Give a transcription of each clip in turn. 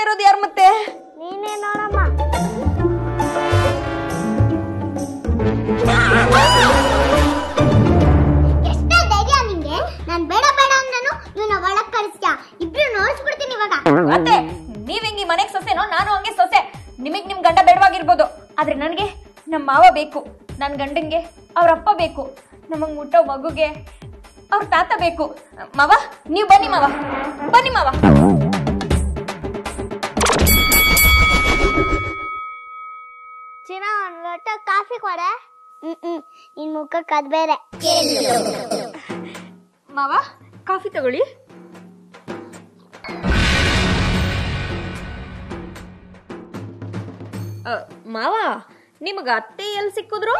ಇರೋದು ಯಾರು ಮತ್ತೆ? ನೀನೇ ನೋಡಮ್ಮ. ಎಷ್ಟೇ ಧೈರ್ಯ ನಿಂಗೆ? ನಾನ್ ಬೇಡ ಬೇಡ ಅಂದ್ರೂ ನೀನು ಒಳಗ್ ಕಳಿಸ್ತೀಯ. ಇಬ್ರು ನೋಡ್ಸ್ಬಿಡ್ತೀನಿ ಇವಾಗ. ಮತ್ತೆ ನೀವ್ ಹೆಂಗಿ ಮನೆಗ್ ಸೊಸೆನೋ, ನಾನು ಹಂಗೆ ಸೊಸೆ. ನಿಮಗ್ ನಿಮ್ ಗಂಡ ಬೇಡವಾಗಿರ್ಬೋದು, ಆದ್ರೆ ನನ್ಗೆ ನಮ್ ಮಾವ ಬೇಕು. ನನ್ ಗಂಡಂಗೆ ಅವ್ರ ಅಪ್ಪ ಬೇಕು. ನಮಗ್ ಮುಟ್ಟೋ ಮಗುಗೆ ಅವ್ರ ತಾತ ಬೇಕು. ಮಾವ ನೀವ್ ಬನ್ನಿ ಮಾವ, ಬನ್ನಿ ಮಾವ. ಚಿನ್ನ ಒಂದ್ ಲೋಟ ಕಾಫಿ ಕೊಡೆ. ನಿನ್ ಮುಖಕ್ಕೆ ಅದ್ ಬೇರೆ. ಮಾವ ಕಾಫಿ ತಗೊಳ್ಳಿ. ಮಾವ ನಿಮಗ ಅತ್ತೆ ಎಲ್ಲಿ ಸಿಕ್ಕಿದ್ರು?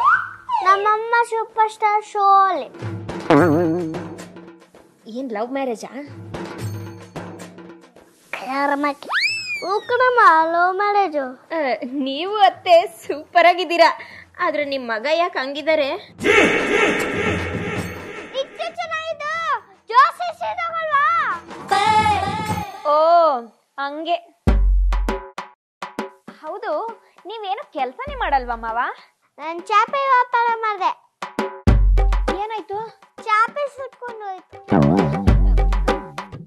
ನಮ್ಮಮ್ಮ ಸೂಪರ್ ಸ್ಟಾರ್ ಶೋ ಅಲ್ಲಿ. ಏನ್ ಲವ್ ಮ್ಯಾರೇಜಾ? Love marriage. ನೀವು ಅತ್ತೆ ಸೂಪರ್ ಆಗಿದ್ದೀರಾ, ಆದ್ರೆ ನಿಮ್ ಮಗ ಯಾಕೆ ಹಂಗಿದ್ದಾರೆ? ಓ ಹಂಗೆ. ಹೌದು, ನೀವೇನು ಕೆಲ್ಸನೇ ಮಾಡಲ್ವಾ ಮಾವ? ನಾನ್ ಚಾಪೆ ವ್ಯಾಪಾರ ಮಾಡ್ದೆ. ಏನಾಯ್ತು? ಚಾಪೆ ಸುಟ್ಕೊಂಡು ಹೋಯ್ತು.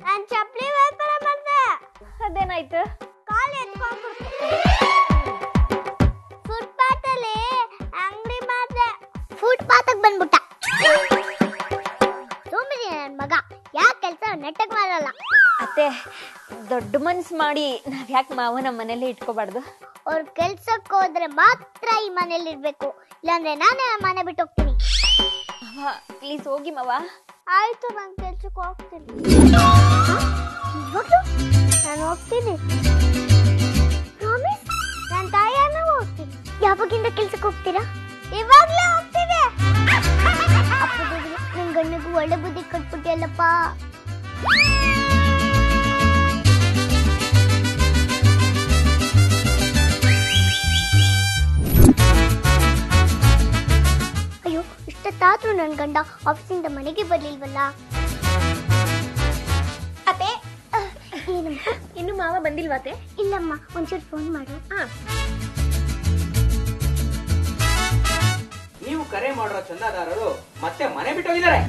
ನಾನ್ ಚಪ್ಲಿ ವ್ಯಾಪಾರ ಮಾಡ್ದೆ. ಅದೇನಾಯ್ತು? ಕಾಲು ಎತ್ಕೊಂಡ್ಬಿಡ್ತು. ಫುಟ್ಪಾತ್ ಅಲ್ಲಿ ಅಂಗಡಿ ಮಾಡ್ದೆ. ಫುಟ್ಪಾತ್ ಬಂದ್ಬಿಟ್ಟ. ಸೋಂಬೇರಿ ನನ್ ಮಗ, ಯಾಕೆ ಕೆಲ್ಸ ನೆಟ್ಟಗ್ ಮಾಡಲ್ಲ. ಅತ್ತೆ ದೊಡ್ಡ ಮನ್ಸ್ ಮಾಡಿ ನಾವ್ ಯಾಕೆ ಮಾವ ನಮ್ಮ ಮನೇಲಿ ಇಟ್ಕೋಬಾರ್ದು? ಅವ್ರ ಕೆಲ್ಸಕ್ಕೆ ಹೋದ್ರೆ ಮಾತ್ರ ಈ ಮನೇಲಿ ಇರ್ಬೇಕು, ಇಲ್ಲಾಂದ್ರೆ ನಾನೇ ಮನೆ ಬಿಟ್ಟು ಹೋಗ್ತೀನಿ. ಪ್ಲೀಸ್ ಹೋಗಿ ಮಾವ. ಆಯ್ತು, ನಾನು ಕೆಲ್ಸಕ್ಕೆ ಹೋಗ್ತೀನಿ. ನಾನು ಹೋಗ್ತೀನಿ. ನನ್ನ ತಾಯಿಯನ್ನ ಹೋಗ್ತೀನಿ. ಯಾವಾಗಿಂದ ಕೆಲ್ಸಕ್ಕೆ ಹೋಗ್ತೀರಾ? ಇವಾಗ್ಲೇ ಹೋಗ್ತೀವಿ. ನಿನ್ ಗಂಡಗೂ ಒಳ್ಳೆ ಬುದ್ಧಿ ಕಟ್ಬಿಟ್ಟಿಯಲ್ಲಪ್ಪ. ಅಯ್ಯೋ, ಇಷ್ಟೊತ್ತಾದ್ರೂ ನನ್ ಗಂಡ ಆಫೀಸಿಂದ ಮನೆಗೆ ಬರ್ಲಿಲ್ವಲ್ಲ. ಅತ್ತೆ ಏನಮ್ಮ? ಇನ್ನು ಮಾವ ಬಂದಿಲ್ವಾತೆ? ಇಲ್ಲಮ್ಮ, ಒಂಚೂರು ಫೋನ್ ಮಾಡು. ನೀವು ಕರೆ ಮಾಡಿರೋ ಚಂದಾದಾರರು ಮತ್ತೆ ಮನೆ ಬಿಟ್ಟೋಗಿದ್ದಾರೆ.